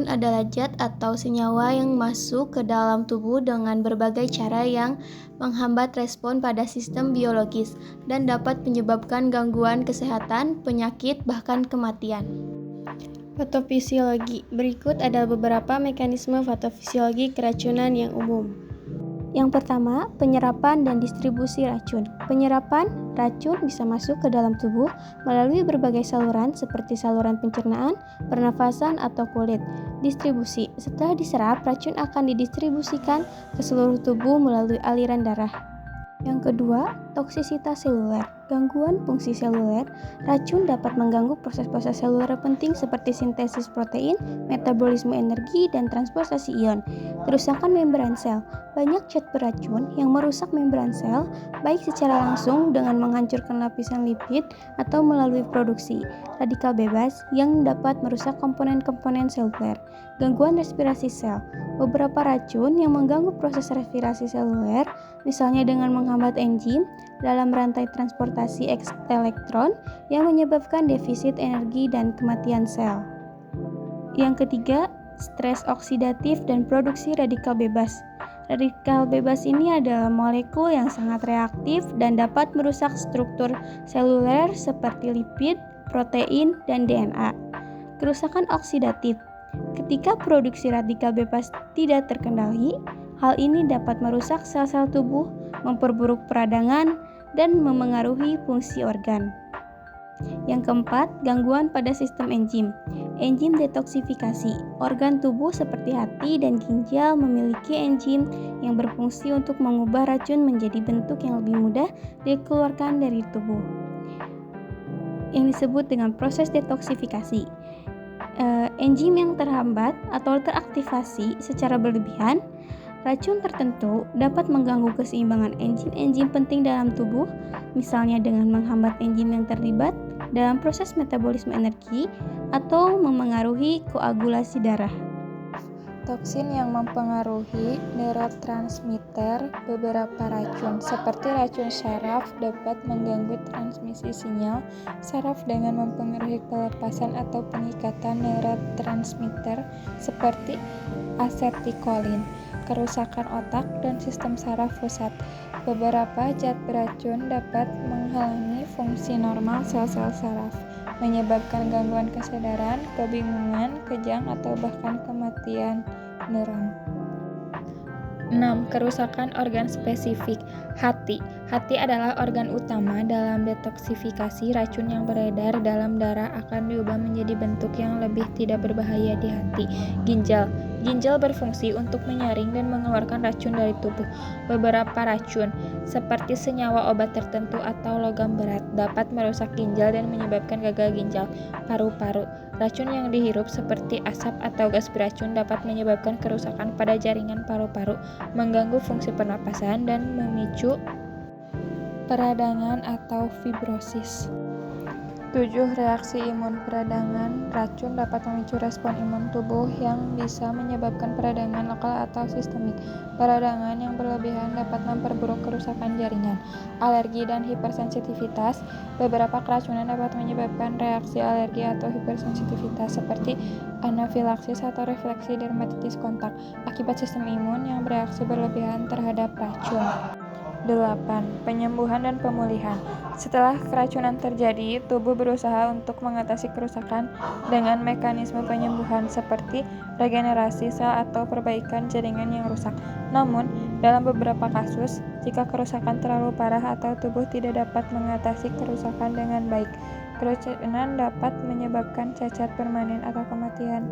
Racun adalah zat atau senyawa yang masuk ke dalam tubuh dengan berbagai cara yang menghambat respon pada sistem biologis dan dapat menyebabkan gangguan kesehatan, penyakit, bahkan kematian. Patofisiologi. Berikut adalah beberapa mekanisme patofisiologi keracunan yang umum. Yang pertama, penyerapan dan distribusi racun. Penyerapan racun bisa masuk ke dalam tubuh melalui berbagai saluran seperti saluran pencernaan, pernafasan, atau kulit. Distribusi. Setelah diserap, racun akan didistribusikan ke seluruh tubuh melalui aliran darah. Yang kedua, toksisitas seluler. Gangguan fungsi seluler, racun dapat mengganggu proses-proses seluler penting seperti sintesis protein, metabolisme energi, dan transportasi ion. Kerusakan membran sel. Banyak zat beracun yang merusak membran sel, baik secara langsung dengan menghancurkan lapisan lipid atau melalui produksi radikal bebas yang dapat merusak komponen-komponen seluler. Gangguan respirasi sel. Beberapa racun yang mengganggu proses respirasi seluler, misalnya dengan menghambat enzim dalam rantai transportasi elektron yang menyebabkan defisit energi dan kematian sel. Yang ketiga, stres oksidatif dan produksi radikal bebas. Radikal bebas ini adalah molekul yang sangat reaktif dan dapat merusak struktur seluler seperti lipid, protein, dan DNA. Kerusakan oksidatif. Ketika produksi radikal bebas tidak terkendali, hal ini dapat merusak sel-sel tubuh, memperburuk peradangan, dan memengaruhi fungsi organ. Yang keempat, gangguan pada sistem enzim. Enzim detoksifikasi. Organ tubuh seperti hati dan ginjal memiliki enzim yang berfungsi untuk mengubah racun menjadi bentuk yang lebih mudah dikeluarkan dari tubuh, yang disebut dengan proses detoksifikasi. Enzim yang terhambat atau teraktivasi secara berlebihan, racun tertentu dapat mengganggu keseimbangan enzim-enzim penting dalam tubuh, misalnya dengan menghambat enzim yang terlibat dalam proses metabolisme energi atau memengaruhi koagulasi darah. Toksin yang mempengaruhi neurotransmitter. Beberapa racun, seperti racun saraf, dapat mengganggu transmisi sinyal saraf dengan mempengaruhi pelepasan atau pengikatan neurotransmitter seperti asetilkolin, kerusakan otak dan sistem saraf pusat. Beberapa zat beracun dapat menghalangi fungsi normal sel-sel saraf, menyebabkan gangguan kesadaran, kebingungan, kejang, atau bahkan kematian neuron. 6. Kerusakan organ spesifik. Hati. Hati adalah organ utama dalam detoksifikasi. Racun yang beredar dalam darah akan diubah menjadi bentuk yang lebih tidak berbahaya di hati. Ginjal. Ginjal berfungsi untuk menyaring dan mengeluarkan racun dari tubuh. Beberapa racun, seperti senyawa obat tertentu atau logam berat, dapat merusak ginjal dan menyebabkan gagal ginjal. Paru-paru. Racun yang dihirup seperti asap atau gas beracun dapat menyebabkan kerusakan pada jaringan paru-paru, mengganggu fungsi pernapasan, dan memicu peradangan atau fibrosis. 7. Reaksi imun. Peradangan racun dapat memicu respon imun tubuh yang bisa menyebabkan peradangan lokal atau sistemik. Peradangan yang berlebihan dapat memperburuk kerusakan jaringan. Alergi dan hipersensitivitas. Beberapa keracunan dapat menyebabkan reaksi alergi atau hipersensitivitas seperti anafilaksis atau refleksi dermatitis kontak akibat sistem imun yang bereaksi berlebihan terhadap racun. 8. Penyembuhan dan pemulihan. Setelah keracunan terjadi, tubuh berusaha untuk mengatasi kerusakan dengan mekanisme penyembuhan seperti regenerasi sel atau perbaikan jaringan yang rusak. Namun, dalam beberapa kasus, jika kerusakan terlalu parah atau tubuh tidak dapat mengatasi kerusakan dengan baik, keracunan dapat menyebabkan cacat permanen atau kematian.